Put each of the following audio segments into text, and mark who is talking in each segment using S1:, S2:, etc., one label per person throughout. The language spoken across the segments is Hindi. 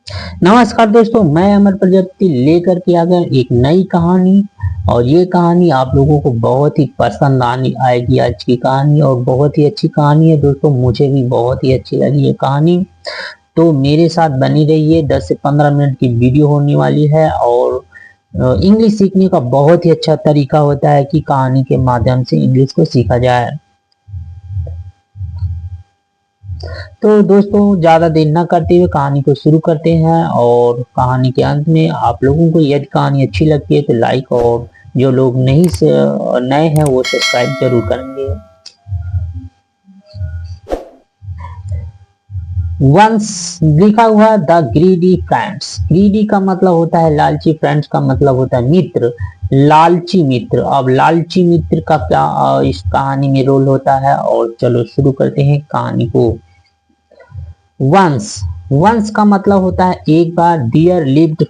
S1: नमस्कार दोस्तों, मैं अमर प्रजापति लेकर के आ गया एक नई कहानी। और ये कहानी आप लोगों को बहुत ही पसंद आनी आएगी। आज की कहानी और बहुत ही अच्छी कहानी है दोस्तों, मुझे भी बहुत ही अच्छी लगी ये कहानी। तो मेरे साथ बनी रहिए, 10 से 15 मिनट की वीडियो होने वाली है। और इंग्लिश सीखने का बहुत ही अच्छा तरीका होता है कि कहानी के माध्यम से इंग्लिश को सीखा जाए। तो दोस्तों, ज्यादा देर न करते हुए कहानी को शुरू करते हैं। और कहानी के अंत में आप लोगों को यदि कहानी अच्छी लगती है तो लाइक, और जो लोग नहीं नए हैं वो सब्सक्राइब जरूर करेंगे। वंस लिखा हुआ द ग्रीडी फ्रेंड्स। ग्रीडी का मतलब होता है लालची, फ्रेंड्स का मतलब होता है मित्र, लालची मित्र। अब लालची मित्र का क्या इस कहानी में रोल होता है, और चलो शुरू करते हैं कहानी को। वंस, वंस का मतलब होता है एक बार। There lived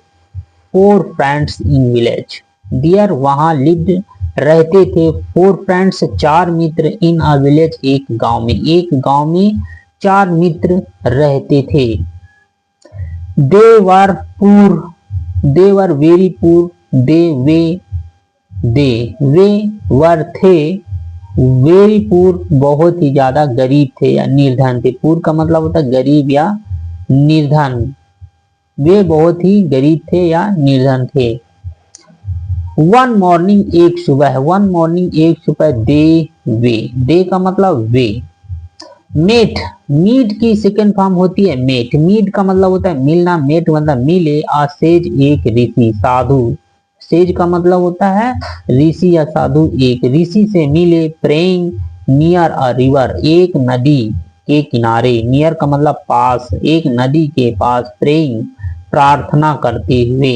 S1: 4 friends in village. There वहां, लिव्ड रहते थे, 4 friends 4 Mitra, in a village एक गांव में। एक गांव में 4 मित्र रहते थे। They were poor, they were very poor, they वे वर थे, वेरी पुअर बहुत ही ज्यादा गरीब थे या निर्धन थे। पुअर का मतलब होता है गरीब या निर्धन। वे बहुत ही गरीब थे या निर्धन थे। वन मॉर्निंग एक सुबह है, वन मॉर्निंग एक सुबह, दे का मतलब वे। मेट, मीट की सेकेंड फॉर्म होती है मेट। मीट का मतलब होता है मिलना, मेट मतलब मिले। सेज एक ऋषि, साधु। सेज का मतलब होता है ऋषि या साधु, एक ऋषि से मिले। प्रेइंग नियर अ रिवर, एक नदी के किनारे। नियर का मतलब पास, एक नदी के पास। प्रेइंग प्रार्थना करते हुए।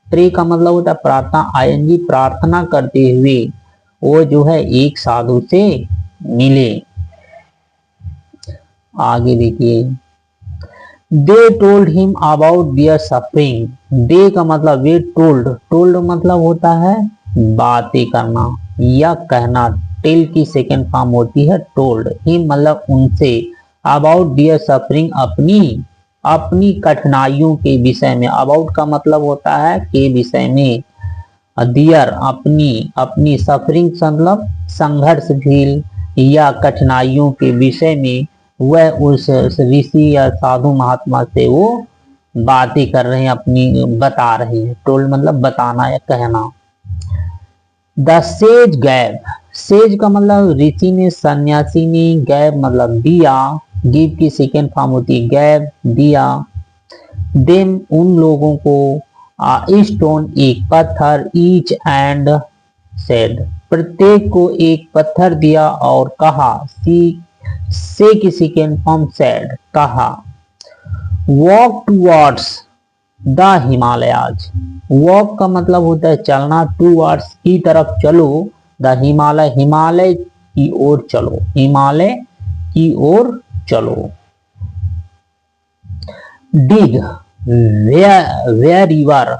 S1: प्रे का मतलब होता है प्रार्थना, आईएनजी प्रार्थना करते हुए वो जो है एक साधु से मिले। आगे देखिए, they told him about their suffering. They का मतलब वे, टोल्ड, टोल्ड मतलब होता है बातें करना या कहना। टेल की सेकेंड फॉर्म होती है टोल्ड। हिम मतलब उनसे, अबाउट दियर सफरिंग अपनी अपनी कठिनाइयों के विषय में। अबाउट का मतलब होता है के विषय में। दियर अपनी, अपनी सफरिंग मतलब संघर्षशील या कठिनाइयों के विषय में वह उस ऋषि या साधु महात्मा से वो बातें कर रहे हैं, अपनी बता रहे हैं। टोल्ड मतलब बताना या कहना। द सेज गैव, सेज का मतलब ऋषि ने, सन्यासी ने। गैव मतलब दिया, गिव की सेकेंड फॉर्म होती है गैव, दिया। देम उन लोगों को, स्टोन एक पत्थर, ईच एंड सेड प्रत्येक को एक पत्थर दिया और कहा। सी से की सेकेंड फॉर्म सेड कहा। Walk towards the Himalayas. Walk का मतलब होता है चलना, टूवर्ड्स की तरफ चलो, द हिमालय हिमालय की ओर चलो, हिमालय की ओर चलो। Dig, where you are,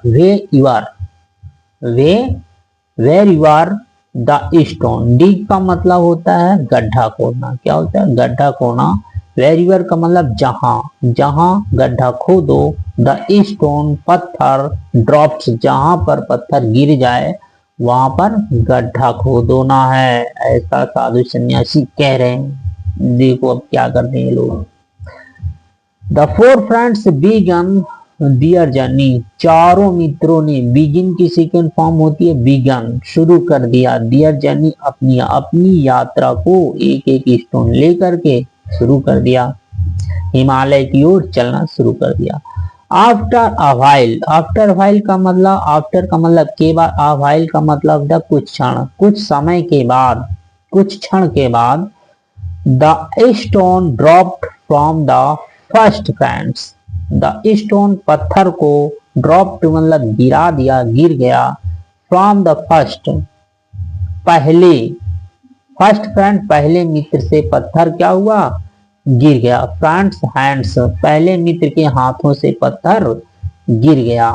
S1: where you are the stone. Dig का मतलब होता है गड्ढा खोदना। क्या होता है? गड्ढा खोदना। वेरियर का मतलब जहां, जहां गड्ढा खोदो। द स्टोन पत्थर, ड्रॉप्स जहां पर पत्थर गिर जाए वहां पर गड्ढा खोदना है, ऐसा साधु सन्यासी कह रहे हैं। देखो अब क्या करते हैं लोग। The 4 friends began their journey. चारों मित्रों ने, बिगिन की सेकेंड फॉर्म होती है बिगन, शुरू कर दिया। डियर जर्नी अपनी अपनी यात्रा को एक एक स्टोन लेकर के शुरू कर दिया, हिमालय की ओर चलना शुरू कर दिया। After a while, after while का मतलब, आफ्टर का मतलब के बाद, अ व्हाइल का मतलब द कुछ क्षण, कुछ समय के बाद, कुछ क्षण के बाद। The stone dropped from the first friends. The stone पत्थर को, ड्रॉप्ड मतलब गिरा दिया, गिर गया। फ्रॉम द फर्स्ट पहले, फर्स्ट फ्रेंड पहले मित्र से पत्थर क्या हुआ? गिर गया। फ्रेंड्स हैंड्स पहले मित्र के हाथों से पत्थर गिर गया।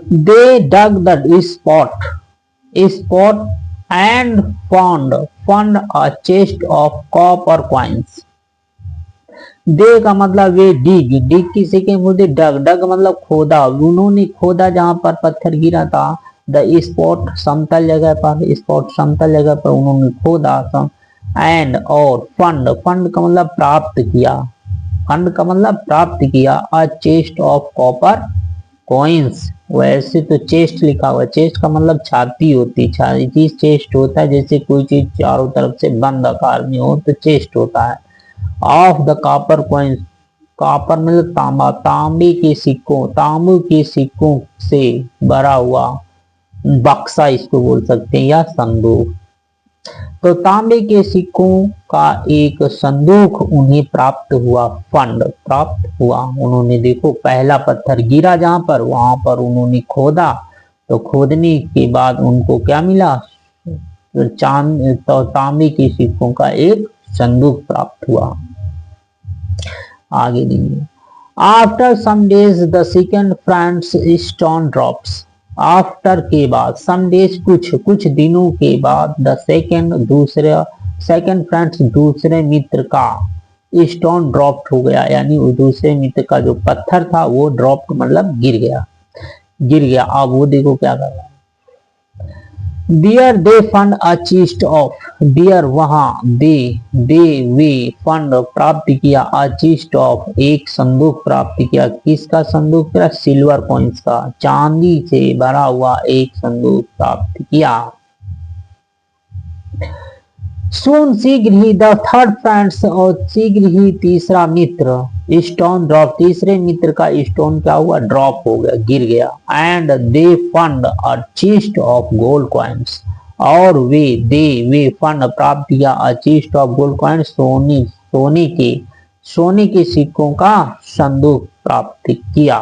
S1: They dug the spot, spot and found, found a chest of copper coins. They का मतलब वे डिग, डिग किसी के बोलते डग, डग मतलब खोदा, उन्होंने खोदा जहां पर पत्थर गिरा था। द स्पॉट समतल जगह पर, स्पॉट समतल जगह पर उन्होंने खोदा। एंड और फंड, फंड का मतलब प्राप्त किया, फंड का मतलब प्राप्त किया। अ चेस्ट ऑफ कॉपर कॉइन्स, वैसे तो चेस्ट लिखा हुआ, चेस्ट का मतलब छाती होती, छाती चेस्ट होता है, जैसे कोई चीज चारों तरफ से बंद आकार में हो तो चेस्ट होता है। Of the copper coins, copper मतलब तांबा, तांबे के सिक्कों, तांबू के सिक्कों से भरा हुआ बक्सा इसको बोल सकते हैं, या संदूक। तो तांबे के सिक्कों का एक संदूक उन्हें प्राप्त हुआ, फंड प्राप्त हुआ। उन्होंने देखो पहला पत्थर गिरा जहां पर, वहां पर उन्होंने खोदा, तो खोदने के बाद उनको क्या मिला, चांद तो तांबे के सिक्कों का एक संदूक प्राप्त हुआ। आगे देखिए, after some days the second friends stone drops, after के बाद, सम डेज कुछ, कुछ दिनों के बाद, द सेकंड दूसरे, सेकंड फ्रेंड्स दूसरे मित्र का स्टोन ड्रॉप्ड हो गया, यानी वो दूसरे मित्र का जो पत्थर था वो ड्रॉप्ड मतलब गिर गया, गिर गया। अब वो देखो क्या कर रहा है। There they fund a chest of, there वहां दे वे फंड प्राप्त किया, a chest of एक संदूक प्राप्त किया, किसका संदूक किया, सिल्वर कॉइन्स का, चांदी से भरा हुआ एक संदूक प्राप्त किया। सोन शीघ्र ही द थर्ड फ्रेंड्स, और शीघ्र ही तीसरा मित्र स्टोन ड्रॉप, तीसरे मित्र का स्टोन क्या हुआ, ड्रॉप हो गया, गिर गया। And they fund a chest of gold coins, और वे फंड प्राप्त किया अ चेस्ट ऑफ गोल्ड कॉइन्स, सोने के सिक्कों का संदूक प्राप्त किया।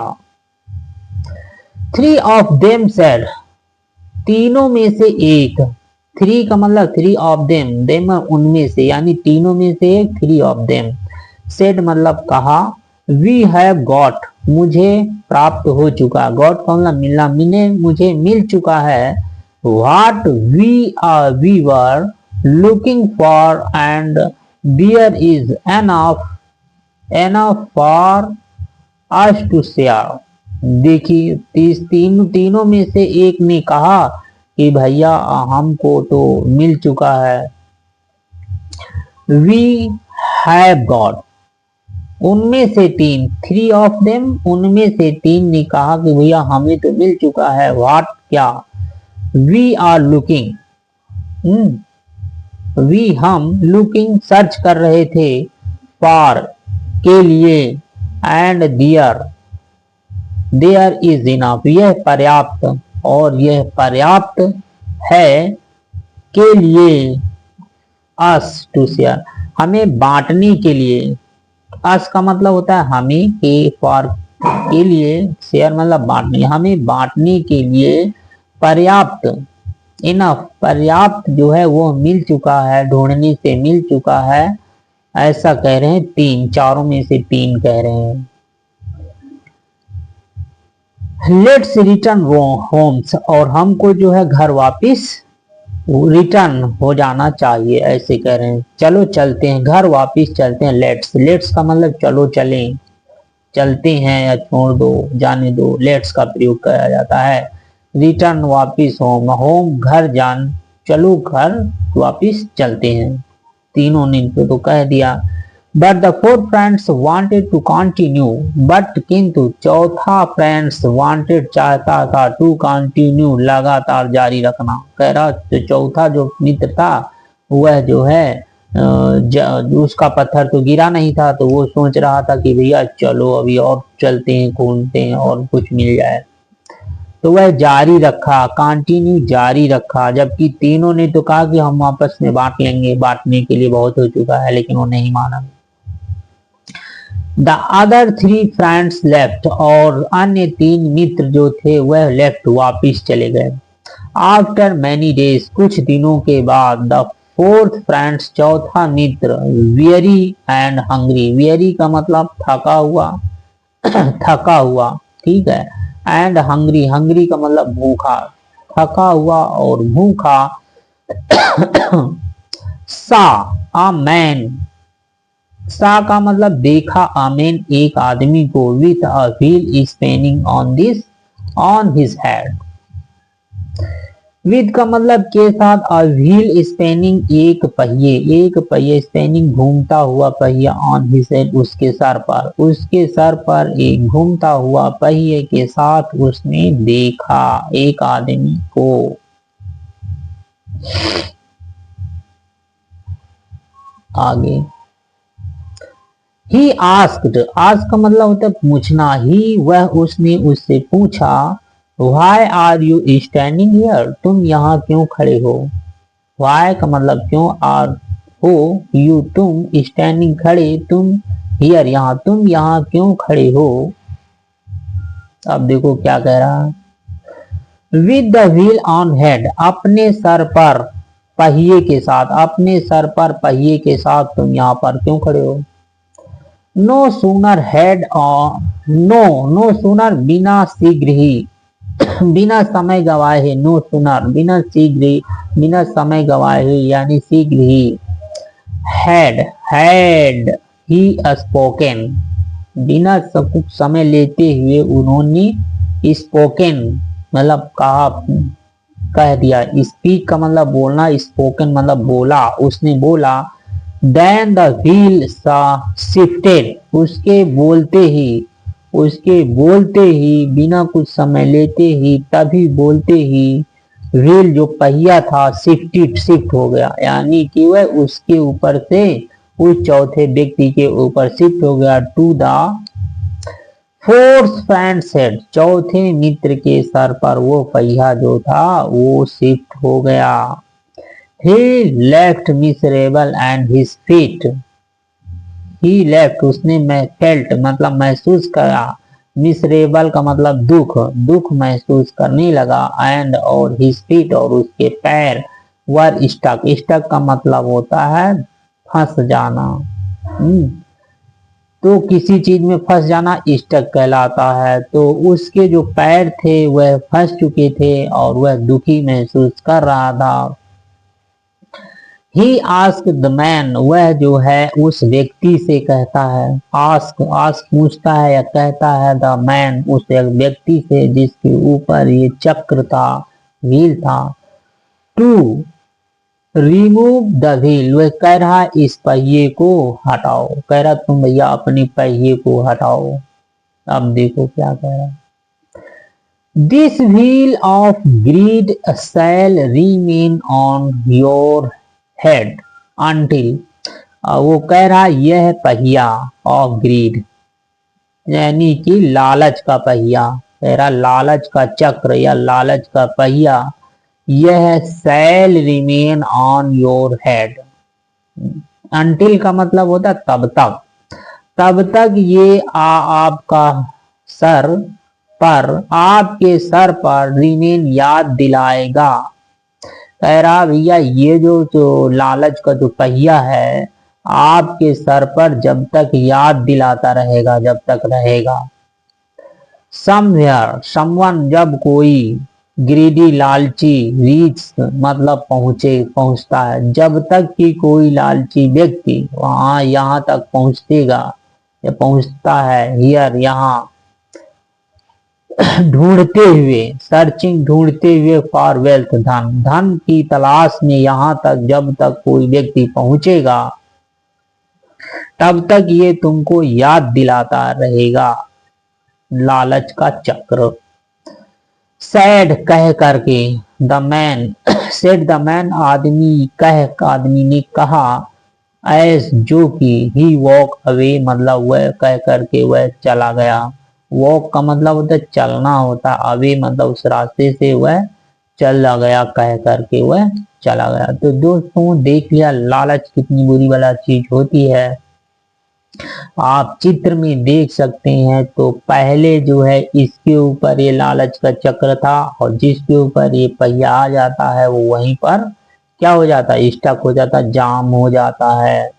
S1: थ्री ऑफ देम सेड, तीनों में से एक, थ्री का मतलब थ्री ऑफ देम, देम उनमें से, यानी तीनों में से एक, थ्री ऑफ देम। सेड मतलब कहा, वी हैव गॉट, मुझे प्राप्त हो चुका, गॉट का मतलब मिलना, मिले मुझे मिल चुका है। What we were looking for and there is enough for us to share. देखिए तीनों में से एक ने कहा कि भैया हमको तो मिल चुका है। वी हैव गॉट, उनमें से तीन, थ्री ऑफ देम, उनमें से तीन ने कहा कि भैया हमें तो मिल चुका है। व्हाट क्या, वी आर लुकिंग, वी हम, लुकिंग सर्च कर रहे थे, फॉर के लिए, एंड देयर इज इनफ, यह पर्याप्त, और यह पर्याप्त है, के लिए, अस टू शेयर, हमें बांटने के लिए। अस का मतलब होता है हमें, के फॉर के लिए, शेयर मतलब बांटने, हमें बांटने के लिए पर्याप्त, इनफ पर्याप्त जो है वो मिल चुका है, ढूंढने से मिल चुका है, ऐसा कह रहे हैं तीन, चारों में से तीन कह रहे हैं। लेट्स रिटर्न होम्स, और हमको जो है घर वापिस रिटर्न हो जाना चाहिए, ऐसे कह रहे हैं। चलो चलते हैं, घर वापिस चलते हैं। लेट्स, लेट्स का मतलब चलो चलें, चलते हैं या छोड़ दो, जाने दो, लेट्स का प्रयोग किया जाता है। रिटर्न वापिस, होम, होम घर, जान, चलो घर वापिस चलते हैं। तीनों ने तो कह दिया। But the fourth friends wanted to continue, but किंतु चौथा फ्रेंड्स वांटेड चाहता था, टू कंटिन्यू लगातार जारी रखना, कह रहा तो चौथा जो मित्र था वह जो है उसका पत्थर तो गिरा नहीं था, तो वो सोच रहा था कि भैया चलो अभी और चलते हैं, घूमते हैं और कुछ मिल जाए, तो वह जारी रखा, कंटिन्यू जारी रखा। जबकि तीनों ने तो कहा कि हम आपस में बांट लेंगे, बांटने के लिए बहुत हो चुका है, लेकिन वो नहीं माना। The other three friends left, और अन्य तीन मित्र जो थे वह लेफ्ट वापिस चले गए। आफ्टर मैनी डेज, कुछ दिनों के बाद, द फोर्थ फ्रेंड्स चौथा मित्र, वेरी एंड हंग्री, वेरी का मतलब थका हुआ थका हुआ, ठीक है, एंड हंग्री, हंग्री का मतलब भूखा, थका हुआ और भूखा। सा अ मैन, सा का मतलब देखा अ मैन एक आदमी को with a wheel spinning on his head. With का मतलब के साथ, और व्हील स्पिनिंग एक पहिए स्पिनिंग घूमता हुआ पहिया, ऑन हिज हेड उसके सर पर, उसके सर पर एक घूमता हुआ पहिए के साथ उसने देखा एक आदमी को। आगे ही आस्क्ड, आस्क का मतलब होता है पूछना, ही वह उसने उससे पूछा, why are you standing here, तुम यहाँ क्यों खड़े हो। वाई का मतलब क्यों, आर हो यू तुम, स्टैंडिंग खड़े, तुम हियर यहाँ, तुम यहाँ क्यों खड़े हो। अब देखो क्या कह रहा है, with the wheel on head, अपने सर पर पहिए के साथ, अपने सर पर पहिए के साथ तुम यहाँ पर क्यों खड़े हो। No sooner had no sooner बिना शीघ्र ही, बिना समय गवाए ही, नो सुनर बिना शीघ्र ही, बिना समय गवाए ही यानी शीघ्र ही, हैड ही स्पोकन, बिना कुछ समय लेते हुए उन्होंने स्पोकन मतलब कहा, कह दिया। स्पीक का मतलब बोलना, स्पोकन मतलब बोला, उसने बोला। देन द व्हील शिफ्टेड, उसके बोलते ही बिना कुछ समय लेते ही, तभी बोलते ही व्हील जो पहिया था शिफ्ट हो गया, यानी कि वह उसके ऊपर से उस चौथे व्यक्ति के ऊपर शिफ्ट हो गया। To the fourth friend said, चौथे मित्र के सर पर वो पहिया जो था वो शिफ्ट हो गया। He left miserable and his feet, he left उसने फेल्ट मतलब महसूस करा, मिसरेबल का मतलब दुख महसूस करने लगा, एंड और हिज फीट और उसके पैर, वर स्टक का मतलब होता है फंस जाना। तो किसी चीज में फंस जाना स्टक कहलाता है। तो उसके जो पैर थे वह फंस चुके थे और वह दुखी महसूस कर रहा था। ही आस्क द मैन, वह जो है उस व्यक्ति से कहता है, आस्क पूछता है या कहता है, द मैन उस व्यक्ति से जिसके ऊपर ये चक्र था, व्हील था, टू रिमूव द व्हील, वह कह रहा इस पहिए को हटाओ, कह रहा तुम भैया अपने पहिए को हटाओ। अब देखो क्या कह रहा है, this wheel of greed shall remain on your head until, वो कह रहा यह पहिया ऑफ ग्रीड यानी कि लालच का पहिया, कह रहा लालच का चक्र या लालच का पहिया, यह shall remain on your head. Until का मतलब होता तब तक ये आपका सर पर, आपके सर पर रिमेन याद दिलाएगा। कह रहा भैया ये जो लालच का जो पहिया है आपके सर पर जब तक याद दिलाता रहेगा, जब तक रहेगा। समवेयर समवन जब कोई, ग्रीडी लालची, रीच मतलब पहुंचता है, जब तक कि कोई लालची व्यक्ति वहां यहाँ तक पहुंचेगा या पहुंचता है, हियर यहाँ, ढूंढते हुए, सर्चिंग ढूंढते हुए, फॉर वेल्थ धन की तलाश में, यहाँ तक जब तक कोई व्यक्ति पहुंचेगा तब तक ये तुमको याद दिलाता रहेगा लालच का चक्र। सैड कह करके, the man said the man आदमी ने कहा, एस जो कि, ही वॉक अवे मतलब वह कह करके वह चला गया। वॉक का मतलब होता है चलना होता, अवे मतलब उस रास्ते से वह चला गया, कह करके वह चला गया। तो दोस्तों देख लिया लालच कितनी बुरी वाला चीज होती है। आप चित्र में देख सकते हैं तो पहले जो है इसके ऊपर ये लालच का चक्र था और जिसके ऊपर ये पहिया आ जाता है वो वहीं पर क्या हो जाता है, स्टक हो जाता है, जाम हो जाता है।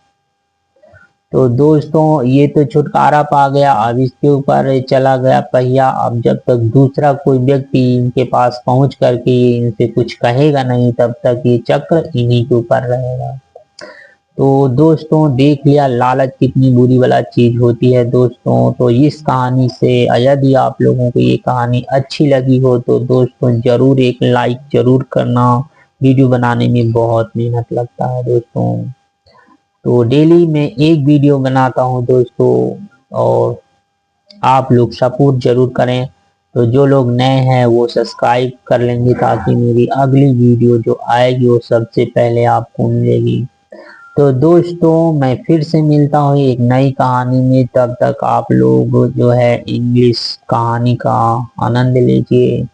S1: तो दोस्तों ये तो छुटकारा पा गया, अब इसके ऊपर चला गया पहिया। अब जब तक दूसरा कोई व्यक्ति इनके पास पहुंच करके इनसे कुछ कहेगा नहीं तब तक ये चक्र इन्हीं के ऊपर रहेगा। तो दोस्तों देख लिया लालच कितनी बुरी वाला चीज होती है दोस्तों। तो इस कहानी से यदि आप लोगों को ये कहानी अच्छी लगी हो तो दोस्तों जरूर एक लाइक जरूर करना। वीडियो बनाने में बहुत मेहनत लगता है दोस्तों। तो डेली मैं एक वीडियो बनाता हूँ दोस्तों, और आप लोग सपोर्ट जरूर करें। तो जो लोग नए हैं वो सब्सक्राइब कर लेंगे ताकि मेरी अगली वीडियो जो आएगी वो सबसे पहले आपको मिलेगी। तो दोस्तों मैं फिर से मिलता हूँ एक नई कहानी में, तब तक आप लोग जो है इंग्लिश कहानी का आनंद लीजिए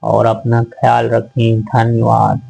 S1: और अपना ख्याल रखें। धन्यवाद।